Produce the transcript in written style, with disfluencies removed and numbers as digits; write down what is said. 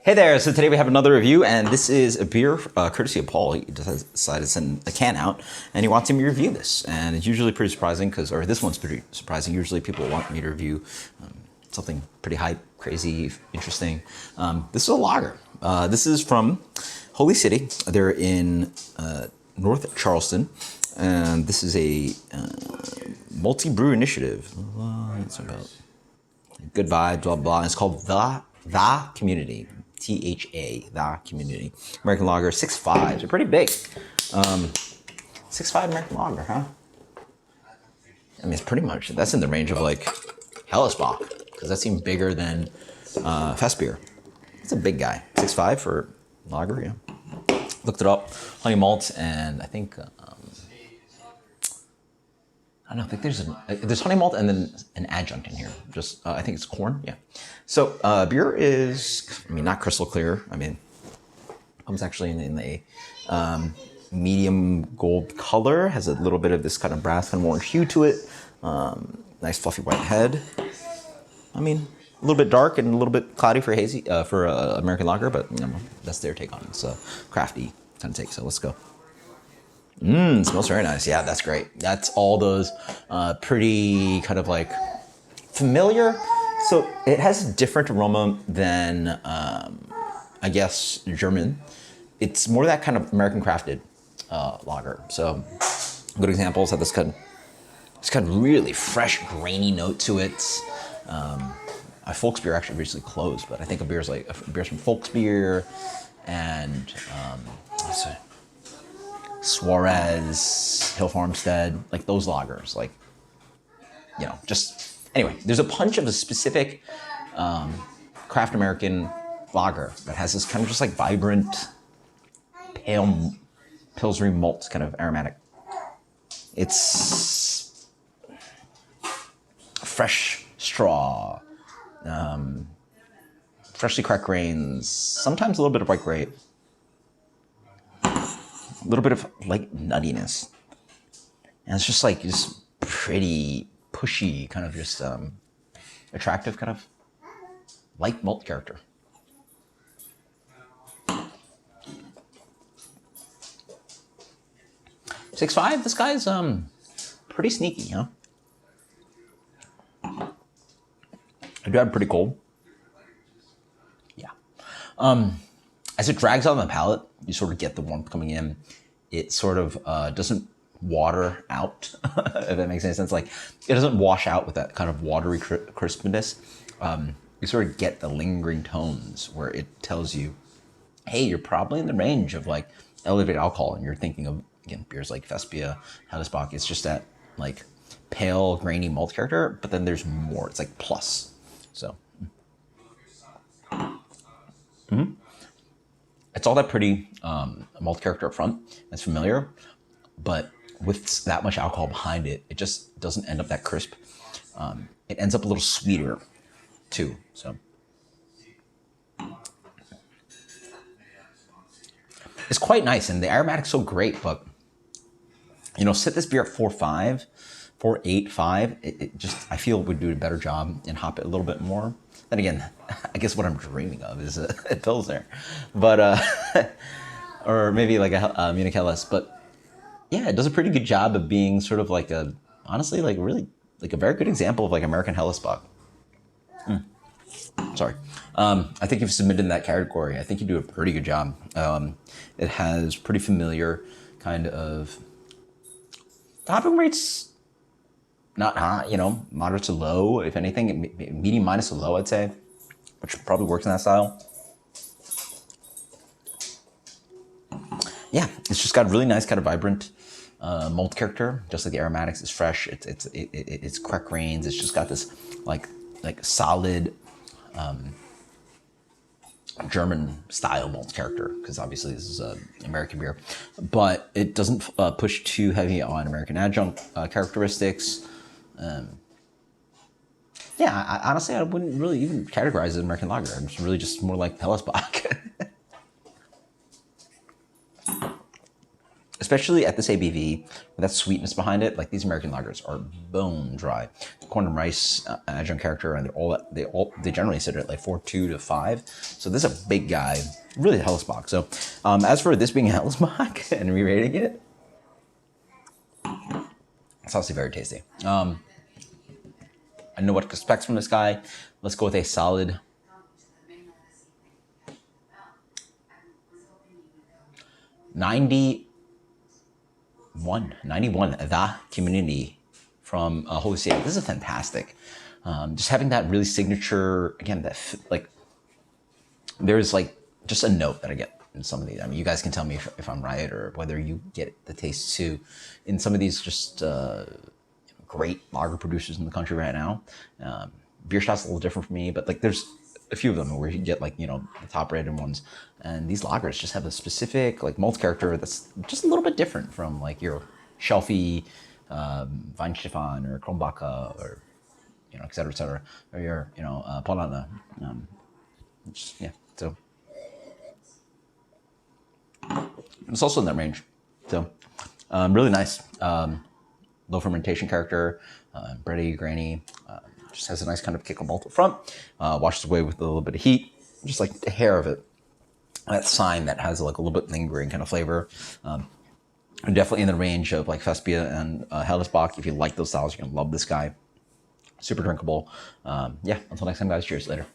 Hey there, so today we have another review, and this is a beer courtesy of Paul. He decided to send a can out, and he wants me to review this. And it's usually pretty surprising, or this one's pretty surprising. Usually people want me to review something pretty hype, crazy, interesting. This is a lager. This is from Holy City. They're in North Charleston, and this is a multi-brew initiative. It's about good vibe, blah, blah. It's called The CommUNITY. THA, The CommUNITY. American lager, 6.5. They're pretty big. 6.5 American lager, huh? I mean, it's pretty much, that's in the range of like Hellesbach, because that seems bigger than Fest beer. It's a big guy. 6.5 for lager, yeah. Looked it up. Honey malt, and I think, I don't think there's honey malt and then an adjunct in here. Just, I think it's corn, yeah. So beer is, I mean, not crystal clear. I mean, comes actually in a medium gold color, has a little bit of this kind of brass, kind of orange hue to it. Nice fluffy white head. I mean, a little bit dark and a little bit cloudy for hazy, for American lager, but you know, that's their take on it. It's a crafty kind of take, so let's go. It smells very nice. Yeah, that's great. That's all those pretty kind of like familiar. So it has a different aroma than, I guess, German. It's more that kind of American crafted lager. So good examples have this kind of really fresh, grainy note to it. A Volksbier actually recently closed, but I think a beer's from Volksbier and what's it? Suarez, Hill Farmstead, like those lagers, like, you know, just, anyway, there's a punch of a specific craft American lager that has this kind of just like vibrant, pale, Pillsbury malt kind of aromatic. It's fresh straw, freshly cracked grains, sometimes a little bit of white grape. A little bit of like nuttiness, and it's just like just pretty pushy, kind of just attractive, kind of light malt character. $6.5. This guy's pretty sneaky, huh? I do have it pretty cold. Yeah. As it drags on the palate, you sort of get the warmth coming in. It sort of doesn't water out, if that makes any sense. Like, it doesn't wash out with that kind of watery crispness. You sort of get the lingering tones where it tells you, hey, you're probably in the range of like elevated alcohol, and you're thinking of, again, beers like Vespia, Hellesbach. It's just that like pale, grainy malt character, but then there's more. It's like plus. So. It's all that pretty malt character up front. That's familiar, but with that much alcohol behind it, it just doesn't end up that crisp. It ends up a little sweeter, too. So it's quite nice, and the aromatic's so great. But you know, sit this beer at 4.5, 4.8, 5. It just, I feel, would do a better job and hop it a little bit more. Then again, I guess what I'm dreaming of is a Pilsner, but or maybe like a Munich Helles. But yeah, it does a pretty good job of being sort of like a, honestly, like really like a very good example of like American Hellesbach. Sorry, I think if you submitted in that category, I think you do a pretty good job. It has pretty familiar kind of hopping rates. Not high, you know, moderate to low, if anything, medium minus to low, I'd say, which probably works in that style. Yeah, it's just got really nice, kind of vibrant malt character, just like the aromatics is fresh. It's cracked grains. It's just got this like solid German style malt character, because obviously this is an American beer, but it doesn't push too heavy on American adjunct characteristics. Yeah, honestly, I wouldn't really even categorize it as American lager. It's really just more like Hellesbach. especially at this ABV, with that sweetness behind it. Like these American lagers are bone dry. The corn and rice adjunct character, and they generally sit at like 4.2 to 5. So this is a big guy, really a Hellesbach. So as for this being a Hellesbach and re-rating it, it's obviously very tasty. I know what to expect from this guy. Let's go with a solid 91, the CommUNITY from Holy See. This is fantastic. Just having that really signature, again, that like, there's like just a note that I get in some of these. I mean, you guys can tell me if I'm right or whether you get the taste too. In some of these just great lager producers in the country right now. Bierstadt's a little different for me, but like there's a few of them where you get like, you know, the top rated ones. And these lagers just have a specific like malt character that's just a little bit different from like your shelfy Weihenstephan or Kronbacher or, you know, et cetera, or your, you know, Paulaner. Yeah, so it's also in that range. So really nice. Low fermentation character, bready, grainy, just has a nice kind of kick of malt up front, washes away with a little bit of heat, just like a hair of it. That sign that has like a little bit lingering kind of flavor. Definitely in the range of like Fespia and Hellesbach. If you like those styles, you're gonna love this guy. Super drinkable. Yeah, until next time, guys. Cheers. Later.